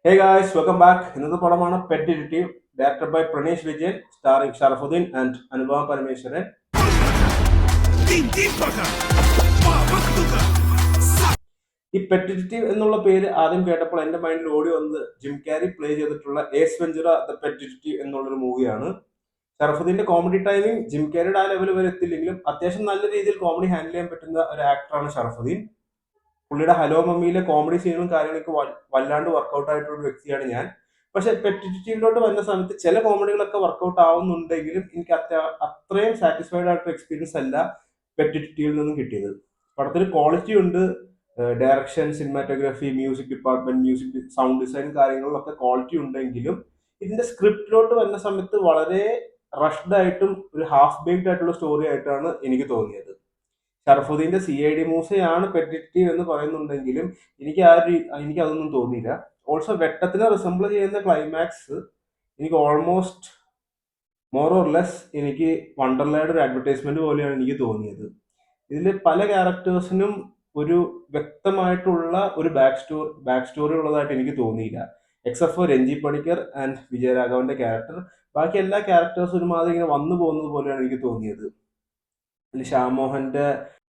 Hey guys, welcome back. ഇന്നത്തെ പടമാണ് pet detective, directed by Pranesh Vijayan, starring Sharafudheen and Anupama Parameswaran. ഈ pet detective എന്നുള്ള പേര് ആദ്യം കേട്ടപ്പോൾ എന്റെ മൈൻഡിൽ ഓടി വന്നത് ജിം ക്യാരി പ്ലേ ചെയ്തിട്ടുള്ള Ace Ventura the pet detective എന്നുള്ളൊരു മൂവിയാണ്. ഷറഫുദ്ദീന്റെ കോമഡി ടൈമിംഗ് ജിം ക്യാരിയുടെ ആ ലെവൽ വരെ എത്തില്ലെങ്കിലും അത്യാവശ്യം നല്ല രീതിയിൽ കോമഡി ഹാൻഡിൽ ചെയ്യാൻ പറ്റുന്ന ഒരു ആക്ടറാണ് ഷറഫുദ്ദീൻ. പുള്ളിയുടെ ഹലോ മമ്മിയിലെ കോമഡി സീനും കാര്യങ്ങളൊക്കെ വല്ലാണ്ട് വർക്കൗട്ട് ആയിട്ടുള്ള ഒരു വ്യക്തിയാണ് ഞാൻ. പക്ഷെ പെറ്റിറ്റീവിലോട്ട് വരുന്ന സമയത്ത് ചില കോമഡികളൊക്കെ വർക്കൗട്ട് ആവുന്നുണ്ടെങ്കിലും എനിക്ക് അത്രയും സാറ്റിസ്ഫൈഡ് ആയിട്ടുള്ള എക്സ്പീരിയൻസ് അല്ല പെറ്റിറ്റീവിൽ നിന്നും കിട്ടിയത്. പടത്തിന് ക്വാളിറ്റി ഉണ്ട്, direction, cinematography, music department, music sound design കാര്യങ്ങളിലൊക്കെ ക്വാളിറ്റി ഉണ്ടെങ്കിലും ഇതിന്റെ സ്ക്രിപ്റ്റിലോട്ട് വരുന്ന സമയത്ത് വളരെ റഷ്ഡ് ആയിട്ടും ഒരു ഹാഫ് ബേക്ഡ് ആയിട്ടുള്ള സ്റ്റോറി ആയിട്ടാണ് എനിക്ക് തോന്നിയത്. ഷറഫുദ്ദീന്റെ CID മൂസയാണ് പെറ്റിറ്റീവ് എന്ന് പറയുന്നുണ്ടെങ്കിലും എനിക്ക് അതൊന്നും തോന്നിയില്ല. ഓൾസോ വെട്ടത്തിനെ റിസംബിൾ ചെയ്യുന്ന ക്ലൈമാക്സ് എനിക്ക് ഓൾമോസ്റ്റ് മോർ ഓർ ലെസ് എനിക്ക് വണ്ടർലയുടെ ഒരു അഡ്വർടൈസ്മെന്റ് പോലെയാണ് എനിക്ക് തോന്നിയത്. ഇതിൽ പല ക്യാരക്ടേഴ്സിനും ഒരു വ്യക്തമായിട്ടുള്ള ഒരു ബാക്ക് സ്റ്റോറി ഉള്ളതായിട്ട് എനിക്ക് തോന്നിയില്ല. Except for Ranji Panicker and വിജയരാഘവന്റെ ക്യാരക്ടർ, ബാക്കി എല്ലാ ക്യാരക്ടേഴ്സും ഒരുമാതിരി ഇങ്ങനെ വന്നു പോകുന്നത് പോലെയാണ് എനിക്ക് തോന്നിയത്. ശ്യാമോഹന്റെ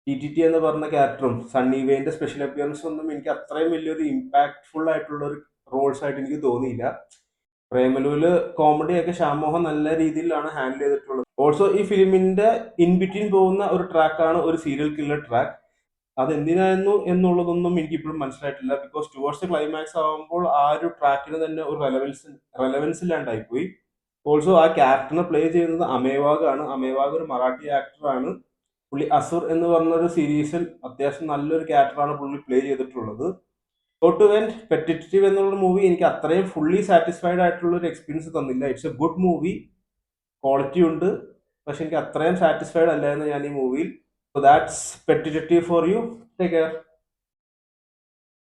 TTT എന്ന് പറഞ്ഞ ക്യാരക്ടറും സണ്ണി വെയിന്റെ സ്പെഷ്യൽ അപ്പിയറൻസും ഒന്നും എനിക്ക് അത്രയും വലിയൊരു ഇമ്പാക്ട്ഫുൾ ആയിട്ടുള്ള ഒരു റോൾസ് ആയിട്ട് എനിക്ക് തോന്നിയില്ല. പ്രേമലുവില് കോമഡിയൊക്കെ ശ്യാമോഹൻ നല്ല രീതിയിലാണ് ഹാൻഡിൽ ചെയ്തിട്ടുള്ളത്. ഓൾസോ ഈ ഫിലിമിന്റെ ഇൻ ബിറ്റ്വീൻ പോകുന്ന ഒരു ട്രാക്കാണ് ഒരു സീരിയൽ കില്ലർ ട്രാക്ക്. അത് എന്തിനായിരുന്നു എന്നുള്ളതൊന്നും എനിക്ക് ഇപ്പോഴും മനസ്സിലായിട്ടില്ല. ബിക്കോസ് ടുവേർഡ്സ് ക്ലൈമാക്സ് ആകുമ്പോൾ ആ ഒരു ട്രാക്കിന് തന്നെ ഒരു റെലവൻസ് ഇല്ലാണ്ടായിപ്പോയി. ഓൾസോ ആ ക്യാരക്ടറിനെ പ്ലേ ചെയ്യുന്നത് അമേവാഗ് ആണ്. അമേവാഗ് ഒരു മറാഠി ആക്ടറാണ്. പുള്ളി അസുർ എന്ന് പറഞ്ഞൊരു സീരീസിൽ അത്യാവശ്യം നല്ലൊരു ക്യാരക്ടറാണ് പുള്ളി പ്ലേ ചെയ്തിട്ടുള്ളത്. ടു എൻഡ് പെറ്റിറ്റീവ് എന്നുള്ള മൂവി എനിക്ക് അത്രയും ഫുള്ളി സാറ്റിസ്ഫൈഡ് ആയിട്ടുള്ള ഒരു എക്സ്പീരിയൻസ് തന്നില്ല. It's a good movie, quality ഉണ്ട്, പക്ഷെ എനിക്ക് അത്രയും സാറ്റിസ്ഫൈഡ് അല്ലായിരുന്നു ഞാൻ ഈ മൂവിയിൽ. സോ ദാറ്റ്സ് പെറ്റിറ്റീവ് ഫോർ യു. Take care.